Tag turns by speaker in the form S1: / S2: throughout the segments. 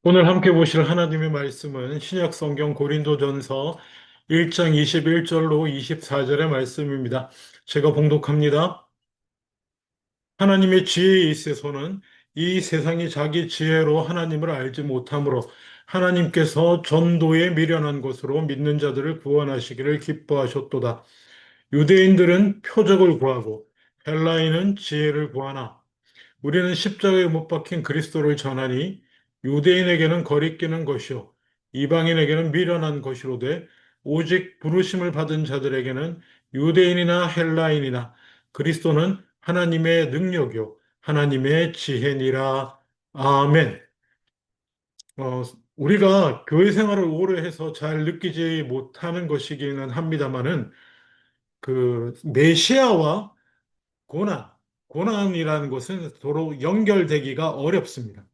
S1: 오늘 함께 보실 하나님의 말씀은 신약 성경 고린도전서 1장 21절로 24절의 말씀입니다. 제가 봉독합니다. 하나님의 지혜에 있어서는 이 세상이 자기 지혜로 하나님을 알지 못하므로 하나님께서 전도에 미련한 것으로 믿는 자들을 구원하시기를 기뻐하셨도다. 유대인들은 표적을 구하고 헬라인은 지혜를 구하나 우리는 십자가에 못 박힌 그리스도를 전하니 유대인에게는 거리끼는 것이요 이방인에게는 미련한 것이로되 오직 부르심을 받은 자들에게는 유대인이나 헬라인이나 그리스도는 하나님의 능력이요 하나님의 지혜니라. 아멘. 어, 우리가 교회 생활을 오래 해서 잘 느끼지 못하는 것이기는 합니다만은 그 메시아와 고난, 고난이라는 것은 서로 연결되기가 어렵습니다.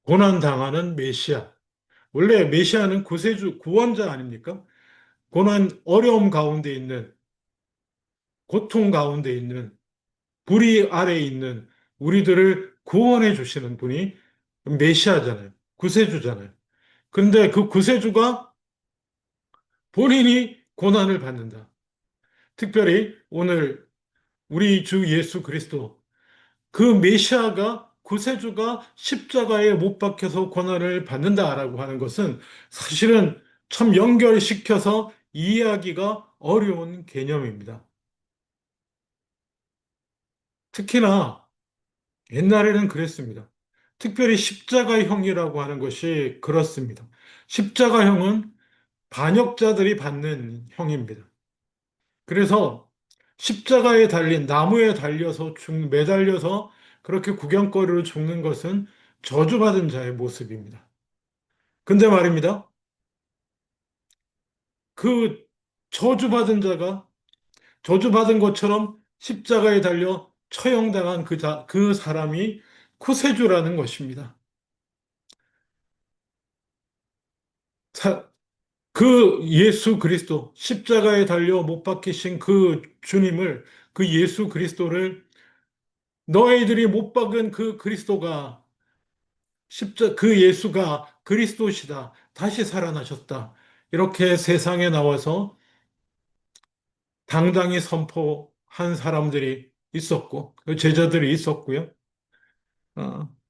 S1: 고난당하는 메시아. 원래 메시아는 구세주, 구원자 아닙니까? 고난, 어려움 가운데 있는, 고통 가운데 있는, 불의 아래에 있는 우리들을 구원해 주시는 분이 메시아잖아요. 구세주잖아요. 근데 그 구세주가 본인이 고난을 받는다. 특별히 오늘 우리 주 예수 그리스도, 그 메시아가 구세주가 십자가에 못 박혀서 고난을 받는다라고 하는 것은 사실은 참 연결시켜서 이해하기가 어려운 개념입니다. 특히나 옛날에는 그랬습니다. 특별히 십자가형이라고 하는 것이 그렇습니다. 십자가형은 반역자들이 받는 형입니다. 그래서 십자가에 달린 나무에 달려서 매달려서 그렇게 구경거리로 죽는 것은 저주받은 자의 모습입니다. 근데 말입니다. 그 저주받은 자가 저주받은 것처럼 십자가에 달려 처형당한 그 사람이 구세주라는 것입니다. 사- 그 예수 그리스도, 십자가에 달려 못 박히신 그 주님을, 그 예수 그리스도를 너희들이 못 박은 그 그리스도가 그 예수가 그리스도시다. 다시 살아나셨다. 이렇게 세상에 나와서 당당히 선포한 사람들이 있었고, 그 제자들이 있었고요.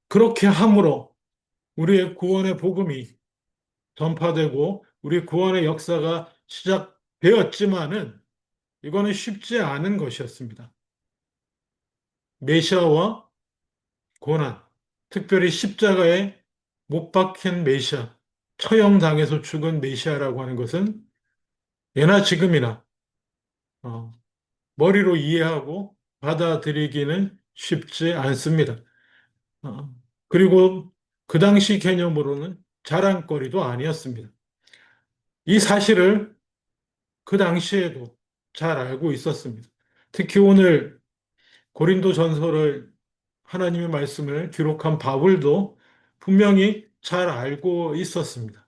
S1: 그렇게 함으로 우리의 구원의 복음이 전파되고, 우리 구원의 역사가 시작되었지만은, 이거는 쉽지 않은 것이었습니다. 메시아와 고난, 특별히 십자가에 못 박힌 메시아, 처형당해서 죽은 메시아라고 하는 것은 예나 지금이나 어, 머리로 이해하고 받아들이기는 쉽지 않습니다. 어, 그리고 그 당시 개념으로는 자랑거리도 아니었습니다. 이 사실을 그 당시에도 잘 알고 있었습니다. 특히 오늘 고린도 전서를 하나님의 말씀을 기록한 바울도 분명히 잘 알고 있었습니다.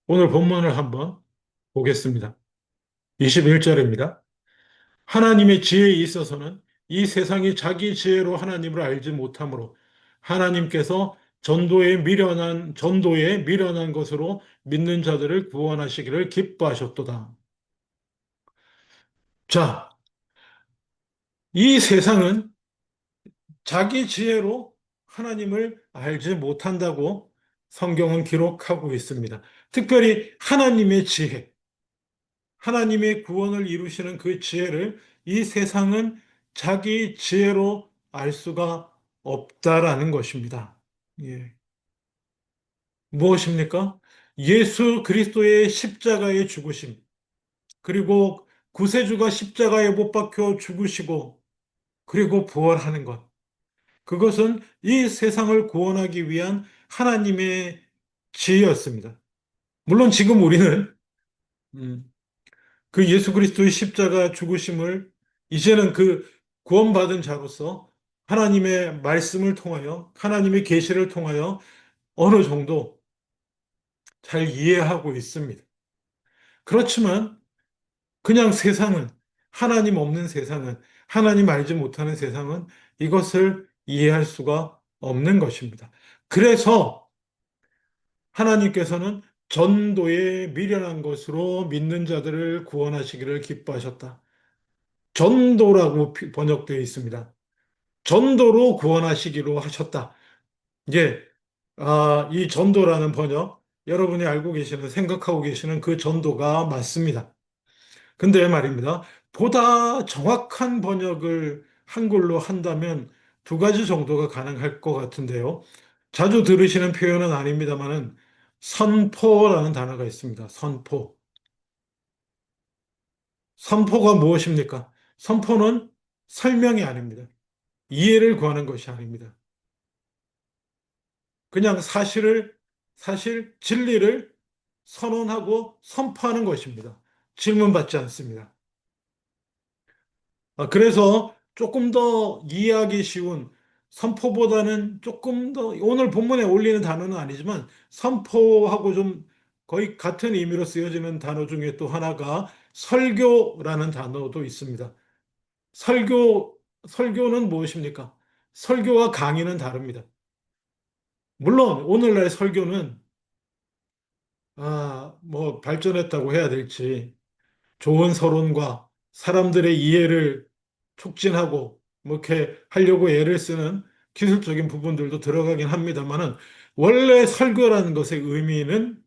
S1: 오늘 본문을 한번 보겠습니다. 21절입니다. 하나님의 지혜에 있어서는 이 세상이 자기 지혜로 하나님을 알지 못하므로 하나님께서 전도에 미련한 것으로 믿는 자들을 구원하시기를 기뻐하셨도다. 자, 이 세상은 자기 지혜로 하나님을 알지 못한다고 성경은 기록하고 있습니다. 특별히 하나님의 지혜, 하나님의 구원을 이루시는 그 지혜를 이 세상은 자기 지혜로 알 수가 없다라는 것입니다. 예. 무엇입니까? 예수 그리스도의 십자가의 죽으심, 그리고 구세주가 십자가에 못 박혀 죽으시고, 그리고 부활하는 것. 그것은 이 세상을 구원하기 위한 하나님의 지혜였습니다. 물론 지금 우리는 음, 그 예수 그리스도의 십자가 죽으심을 이제는 그 구원받은 자로서 하나님의 말씀을 통하여 하나님의 계시를 통하여 어느 정도 잘 이해하고 있습니다. 그렇지만 그냥 세상은 하나님 없는 세상은 하나님 알지 못하는 세상은 이것을 이해할 수가 없는 것입니다. 그래서 하나님께서는 전도에 미련한 것으로 믿는 자들을 구원하시기를 기뻐하셨다. 전도라고 번역되어 있습니다. 전도로 구원하시기로 하셨다. 이게 이 전도라는 번역, 여러분이 알고 계시는, 생각하고 계시는 그 전도가 맞습니다. 근데 말입니다. 보다 정확한 번역을 한글로 한다면 두 가지 정도가 가능할 것 같은데요. 자주 들으시는 표현은 아닙니다만은 선포라는 단어가 있습니다. 선포. 선포가 무엇입니까? 선포는 설명이 아닙니다. 이해를 구하는 것이 아닙니다. 그냥 진리를 선언하고 선포하는 것입니다. 질문받지 않습니다. 그래서 조금 더 이해하기 쉬운 선포보다는 조금 더 오늘 본문에 올리는 단어는 아니지만 선포하고 좀 거의 같은 의미로 쓰여지는 단어 중에 또 하나가 설교라는 단어도 있습니다. 설교는 무엇입니까? 설교와 강의는 다릅니다. 물론 오늘날 설교는 뭐 발전했다고 해야 될지 좋은 서론과 사람들의 이해를 촉진하고 뭐 이렇게 하려고 애를 쓰는 기술적인 부분들도 들어가긴 합니다만은 원래 설교라는 것의 의미는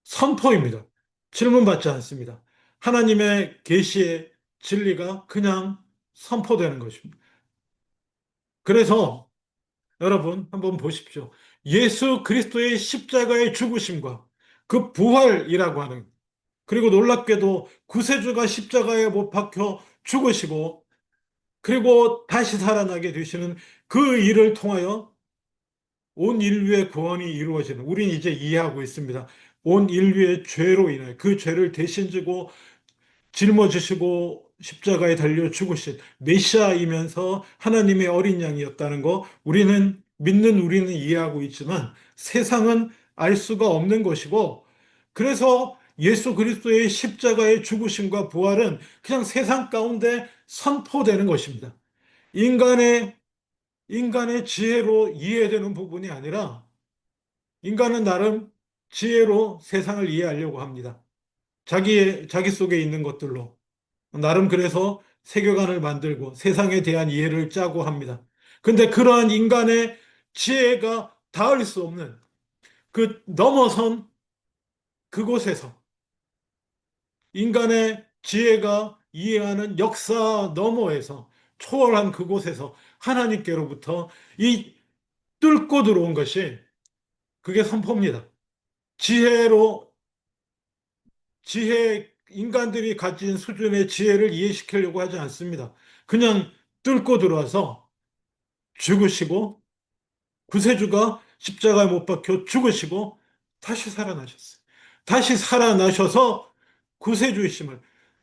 S1: 선포입니다. 질문받지 않습니다. 하나님의 계시의 진리가 그냥 선포되는 것입니다. 그래서 여러분 한번 보십시오. 예수 그리스도의 십자가의 죽으심과 그 부활이라고 하는, 그리고 놀랍게도 구세주가 십자가에 못 박혀 죽으시고 그리고 다시 살아나게 되시는 그 일을 통하여 온 인류의 구원이 이루어지는, 우린 이제 이해하고 있습니다. 온 인류의 죄로 인해 그 죄를 대신 지고 짊어지시고 십자가에 달려 죽으신 메시아이면서 하나님의 어린 양이었다는 거 우리는 이해하고 있지만 세상은 알 수가 없는 것이고, 그래서 예수 그리스도의 십자가의 죽으심과 부활은 그냥 세상 가운데 선포되는 것입니다. 인간의 인간의 지혜로 이해되는 부분이 아니라 인간은 나름 지혜로 세상을 이해하려고 합니다. 자기 속에 있는 것들로. 나름 그래서 세계관을 만들고 세상에 대한 이해를 짜고 합니다. 근데 그러한 인간의 지혜가 닿을 수 없는 그 넘어선 그곳에서, 인간의 지혜가 이해하는 역사 너머에서, 초월한 그곳에서 하나님께로부터 이 뚫고 들어온 것이, 그게 선포입니다. 지혜로 인간들이 가진 수준의 지혜를 이해시키려고 하지 않습니다. 그냥 뚫고 들어와서 죽으시고, 구세주가 십자가에 못 박혀 죽으시고 다시 살아나셨어요. 다시 살아나셔서 구세주이심을,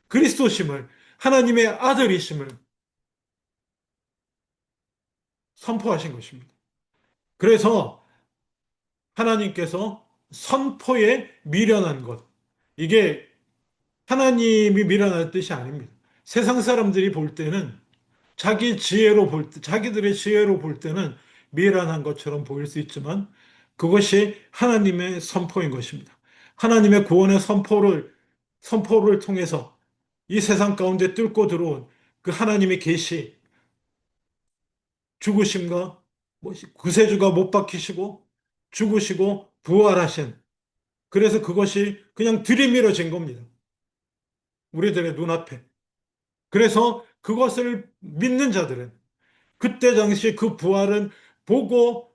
S1: 그리스도심을, 하나님의 아들이심을 선포하신 것입니다. 그래서 하나님께서 선포에 미련한 것, 이게 하나님이 미련한 뜻이 아닙니다. 세상 사람들이 볼 때는 자기들의 지혜로 볼 때는 미련한 것처럼 보일 수 있지만 그것이 하나님의 선포인 것입니다. 하나님의 구원의 선포를 통해서 이 세상 가운데 뚫고 들어온 그 하나님의 계시, 죽으심과 구세주가 못 박히시고 죽으시고 부활하신, 그래서 그것이 그냥 들이밀어진 겁니다. 우리들의 눈앞에. 그래서 그것을 믿는 자들은 그때 당시 그 부활은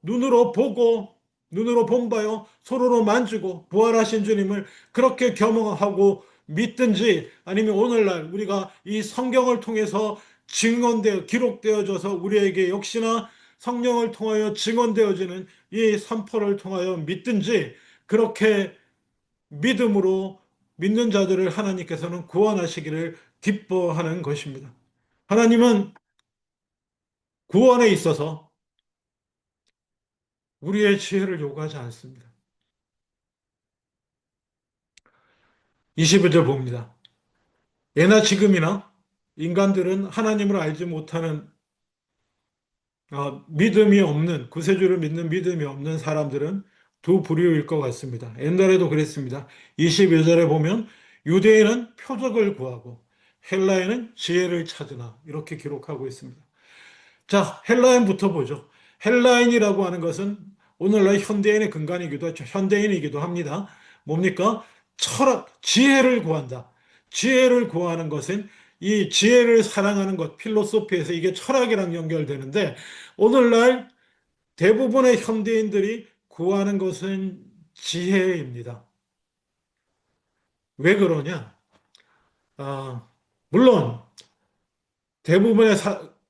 S1: 눈으로 본바요 손으로 만지고 부활하신 주님을 그렇게 경험하고 믿든지, 아니면 오늘날 우리가 이 성경을 통해서 기록되어져서 우리에게 역시나 성령을 통하여 증언되어지는 이 선포를 통하여 믿든지, 그렇게 믿음으로 믿는 자들을 하나님께서는 구원하시기를 기뻐하는 것입니다. 하나님은 구원에 있어서 우리의 지혜를 요구하지 않습니다. 22절 봅니다. 예나 지금이나 인간들은 하나님을 알지 못하는 믿음이 없는, 구세주를 믿는 믿음이 없는 사람들은 두 부류일 것 같습니다. 옛날에도 그랬습니다. 22절에 보면 유대인은 표적을 구하고 헬라인은 지혜를 찾으나 이렇게 기록하고 있습니다. 자, 헬라인부터 보죠. 헬라인이라고 하는 것은 오늘날 현대인의 근간이기도 하죠. 현대인이기도 합니다. 뭡니까? 철학, 지혜를 구한다. 지혜를 구하는 것은 이 지혜를 사랑하는 것, 필로소피에서 이게 철학이랑 연결되는데 오늘날 대부분의 현대인들이 구하는 것은 지혜입니다. 왜 그러냐? 아, 물론 대부분의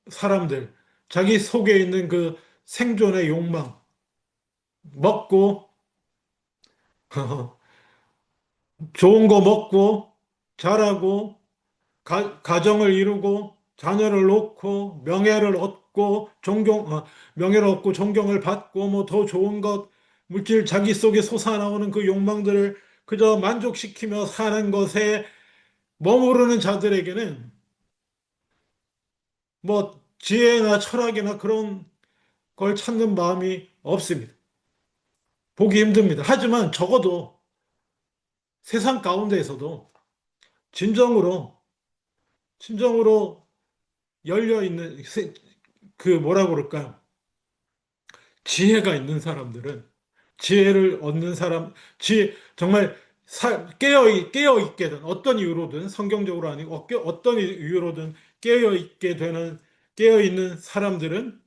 S1: 사람들, 자기 속에 있는 그 생존의 욕망, 먹고, 좋은 거 먹고, 잘하고, 가정을 이루고, 자녀를 놓고, 명예를 얻고, 존경을 받고, 뭐 더 좋은 것, 물질 자기 속에 솟아나오는 그 욕망들을 그저 만족시키며 사는 것에 머무르는 자들에게는 뭐 지혜나 철학이나 그런 걸 찾는 마음이 없습니다. 보기 힘듭니다. 하지만 적어도 세상 가운데에서도 진정으로, 진정으로 열려 있는, 그 뭐라고 그럴까요? 지혜가 있는 사람들은, 지혜를 얻는 사람, 정말 깨어 있게 된, 어떤 이유로든, 성경적으로 아니고, 어떤 이유로든 깨어 있게 되는, 깨어 있는 사람들은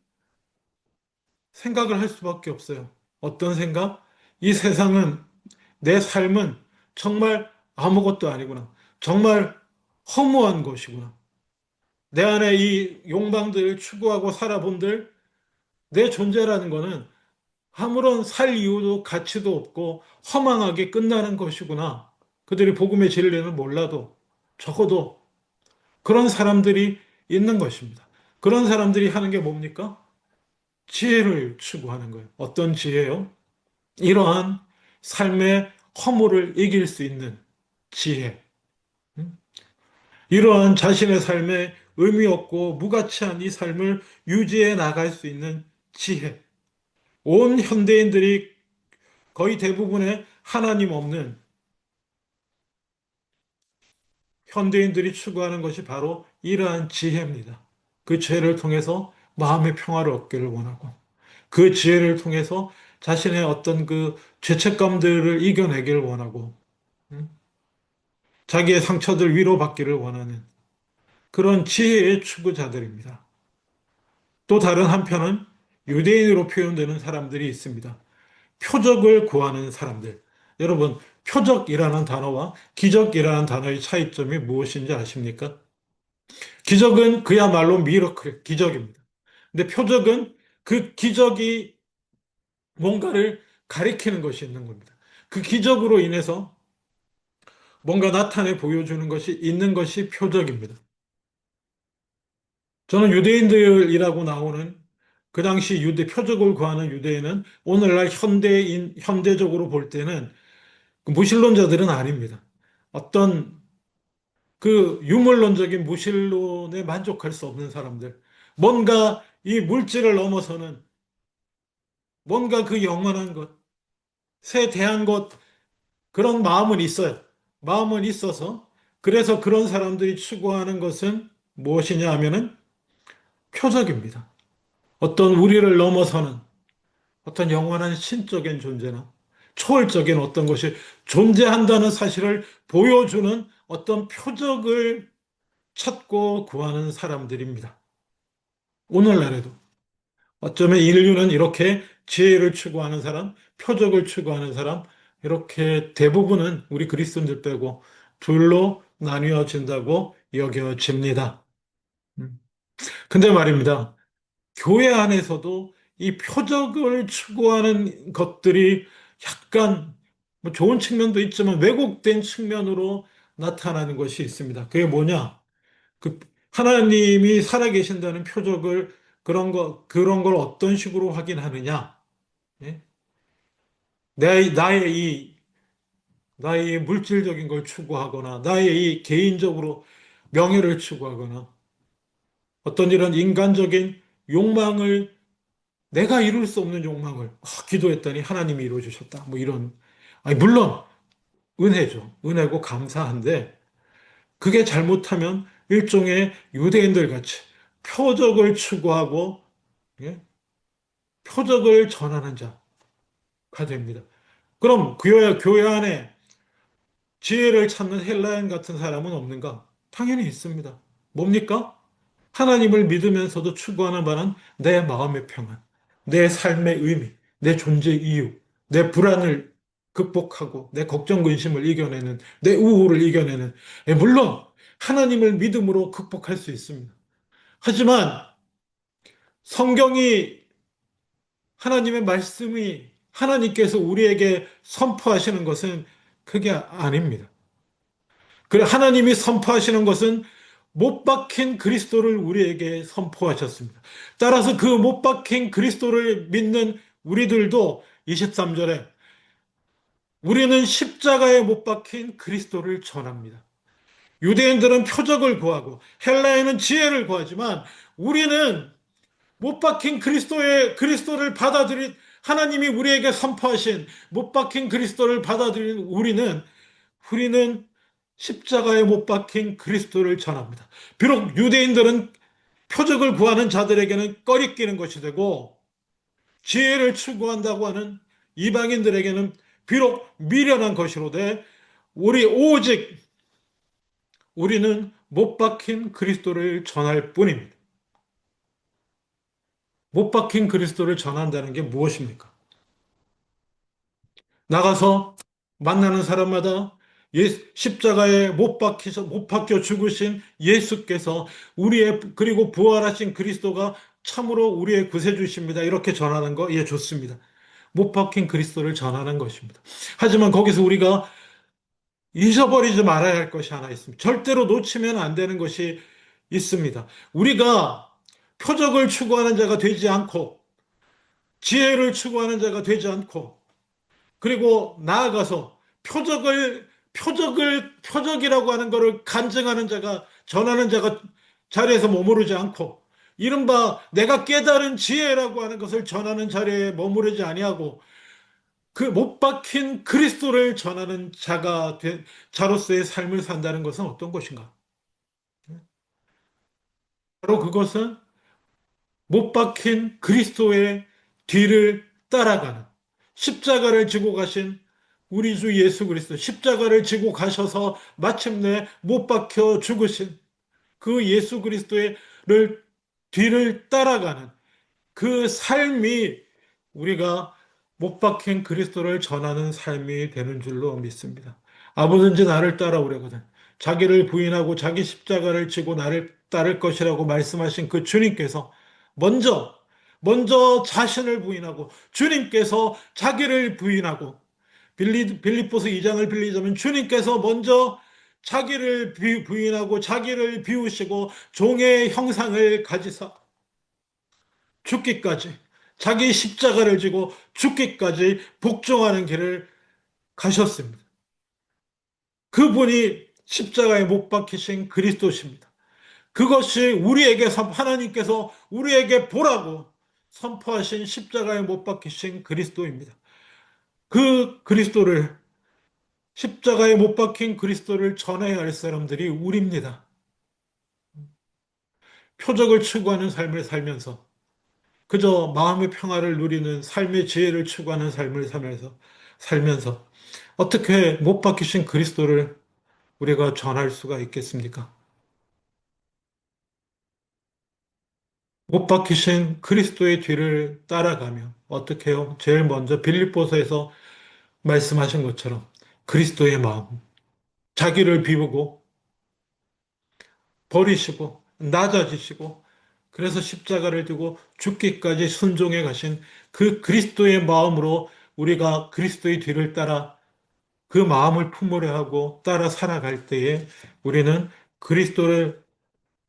S1: 생각을 할 수밖에 없어요. 어떤 생각? 이 세상은, 내 삶은 정말 아무것도 아니구나. 정말 허무한 것이구나. 내 안에 이 욕망들을 추구하고 살아본들, 내 존재라는 거는 아무런 살 이유도 가치도 없고 허망하게 끝나는 것이구나. 그들이 복음의 진리는 몰라도 적어도 그런 사람들이 있는 것입니다. 그런 사람들이 하는 게 뭡니까? 지혜를 추구하는 거예요. 어떤 지혜요? 이러한 삶의 허물을 이길 수 있는 지혜. 음? 이러한 자신의 삶에 의미 없고 무가치한 이 삶을 유지해 나갈 수 있는 지혜. 온 현대인들이 거의 대부분의 하나님 없는 현대인들이 추구하는 것이 바로 이러한 지혜입니다. 그 지혜를 통해서 마음의 평화를 얻기를 원하고 그 지혜를 통해서 자신의 어떤 그 죄책감들을 이겨내기를 원하고 음, 자기의 상처들 위로받기를 원하는 그런 지혜의 추구자들입니다. 또 다른 한편은 유대인으로 표현되는 사람들이 있습니다. 표적을 구하는 사람들. 여러분, 표적이라는 단어와 기적이라는 단어의 차이점이 무엇인지 아십니까? 기적은 그야말로 미러클, 기적입니다. 근데 표적은 그 기적이 뭔가를 가리키는 것이 있는 겁니다. 그 기적으로 인해서 뭔가 나타내 보여주는 것이 있는 것이 표적입니다. 저는 유대인들이라고 나오는 그 당시 표적을 구하는 유대인은 오늘날 현대적으로 볼 때는 그 무신론자들은 아닙니다. 어떤 그 유물론적인 무신론에 만족할 수 없는 사람들. 뭔가 이 물질을 넘어서는 뭔가 그 영원한 것에 대한 것, 그런 마음은 있어요. 마음은 있어서 그래서 그런 사람들이 추구하는 것은 무엇이냐 하면은 표적입니다. 어떤 우리를 넘어서는 어떤 영원한 신적인 존재나 초월적인 어떤 것이 존재한다는 사실을 보여주는 어떤 표적을 찾고 구하는 사람들입니다. 오늘날에도 어쩌면 인류는 이렇게 지혜를 추구하는 사람, 표적을 추구하는 사람, 이렇게 대부분은 우리 그리스도인들 빼고 둘로 나뉘어진다고 여겨집니다. 음. 근데 말입니다. 교회 안에서도 이 표적을 추구하는 것들이 약간 뭐 좋은 측면도 있지만 왜곡된 측면으로 나타나는 것이 있습니다. 그게 뭐냐? 그 하나님이 살아계신다는 표적을 그런 걸 어떤 식으로 확인하느냐? 예? 나의 이 물질적인 걸 추구하거나, 나의 이 개인적으로 명예를 추구하거나, 어떤 이런 인간적인 욕망을 내가 이룰 수 없는 욕망을 기도했더니 하나님이 이루어주셨다. 뭐 이런. 아니, 물론 은혜죠. 은혜고 감사한데 그게 잘못하면 일종의 유대인들 같이 표적을 추구하고 예? 표적을 전하는 자가 됩니다. 그럼 교회 안에 지혜를 찾는 헬라인 같은 사람은 없는가? 당연히 있습니다. 뭡니까? 하나님을 믿으면서도 추구하는 바는 내 마음의 평안, 내 삶의 의미, 내 존재 이유, 내 불안을 극복하고 내 걱정 근심을 이겨내는 내 우울을 이겨내는 물론 하나님을 믿음으로 극복할 수 있습니다. 하지만 성경이 하나님의 말씀이 하나님께서 우리에게 선포하시는 것은 그게 아닙니다. 그래 하나님이 선포하시는 것은 못 박힌 그리스도를 우리에게 선포하셨습니다. 따라서 그 못 박힌 그리스도를 믿는 우리들도 23절에 우리는 십자가에 못 박힌 그리스도를 전합니다. 유대인들은 표적을 구하고 헬라인은 지혜를 구하지만 우리는 못 박힌 그리스도를 받아들인 하나님이 우리에게 선포하신 못 박힌 그리스도를 받아들인 우리는 십자가에 못 박힌 그리스도를 전합니다. 비록 유대인들은 표적을 구하는 자들에게는 꺼리끼는 것이 되고 지혜를 추구한다고 하는 이방인들에게는 비록 미련한 것이로되 오직 우리는 못 박힌 그리스도를 전할 뿐입니다. 못 박힌 그리스도를 전한다는 게 무엇입니까? 나가서 만나는 사람마다 십자가에 못 박혀 죽으신 예수께서 그리고 부활하신 그리스도가 참으로 우리의 구세주십니다. 이렇게 전하는 거, 예, 좋습니다. 못 박힌 그리스도를 전하는 것입니다. 하지만 거기서 우리가 잊어버리지 말아야 할 것이 하나 있습니다. 절대로 놓치면 안 되는 것이 있습니다. 우리가 표적을 추구하는 자가 되지 않고, 지혜를 추구하는 자가 되지 않고, 그리고 나아가서 표적이라고 하는 것을 간증하는 자가, 전하는 자가 자리에서 머무르지 않고, 이른바 내가 깨달은 지혜라고 하는 것을 전하는 자리에 머무르지 아니하고, 그 못 박힌 그리스도를 전하는 자로서의 삶을 산다는 것은 어떤 것인가? 바로 그것은 못 박힌 그리스도의 뒤를 따라가는 십자가를 지고 가신 우리 주 예수 그리스도, 십자가를 지고 가셔서 마침내 못 박혀 죽으신 그 예수 그리스도의 뒤를 따라가는 그 삶이 우리가 못 박힌 그리스도를 전하는 삶이 되는 줄로 믿습니다. 아무든지 나를 따라오려거든 자기를 부인하고 자기 십자가를 지고 나를 따를 것이라고 말씀하신 그 주님께서 먼저 자신을 부인하고 주님께서 자기를 부인하고 빌립보서 2장을 빌리자면 주님께서 먼저 자기를 부인하고 자기를 비우시고 종의 형상을 가지사 죽기까지 자기 십자가를 지고 죽기까지 복종하는 길을 가셨습니다. 그분이 십자가에 못 박히신 그리스도십니다. 그것이 하나님께서 우리에게 보라고 선포하신 십자가에 못 박히신 그리스도입니다. 십자가에 못 박힌 그리스도를 전해야 할 사람들이 우리입니다. 표적을 추구하는 삶을 살면서 그저 마음의 평화를 누리는 삶의 지혜를 추구하는 삶을 살면서 어떻게 못 박히신 그리스도를 우리가 전할 수가 있겠습니까? 못 박히신 그리스도의 뒤를 따라가며 어떻게 해요? 제일 먼저 빌립보서에서 말씀하신 것처럼 그리스도의 마음, 자기를 비우고 버리시고 낮아지시고 그래서 십자가를 두고 죽기까지 순종해 가신 그 그리스도의 마음으로 우리가 그리스도의 뒤를 따라 그 마음을 품으려 하고 따라 살아갈 때에 우리는 그리스도를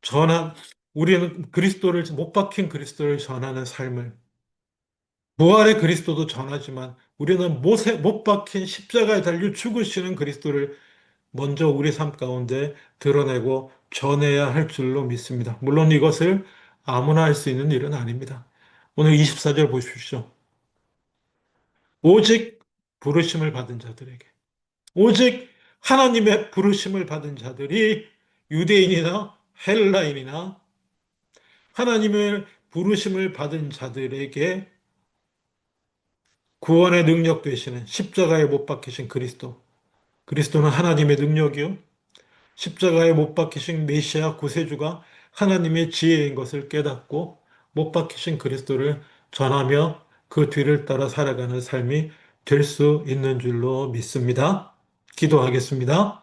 S1: 전한 우리는 그리스도를 못 박힌 그리스도를 전하는 삶을 부활의 그리스도도 전하지만 우리는 못 박힌 십자가에 달려 죽으시는 그리스도를 먼저 우리 삶 가운데 드러내고 전해야 할 줄로 믿습니다. 물론 이것을 아무나 할 수 있는 일은 아닙니다. 오늘 24절 보십시오. 오직 부르심을 받은 자들에게. 오직 하나님의 부르심을 받은 자들이 유대인이나 헬라인이나 하나님의 부르심을 받은 자들에게 구원의 능력 되시는 십자가에 못 박히신 그리스도. 그리스도는 하나님의 능력이요. 십자가에 못 박히신 메시아 구세주가 하나님의 지혜인 것을 깨닫고 못 박히신 그리스도를 전하며 그 뒤를 따라 살아가는 삶이 될 수 있는 줄로 믿습니다. 기도하겠습니다.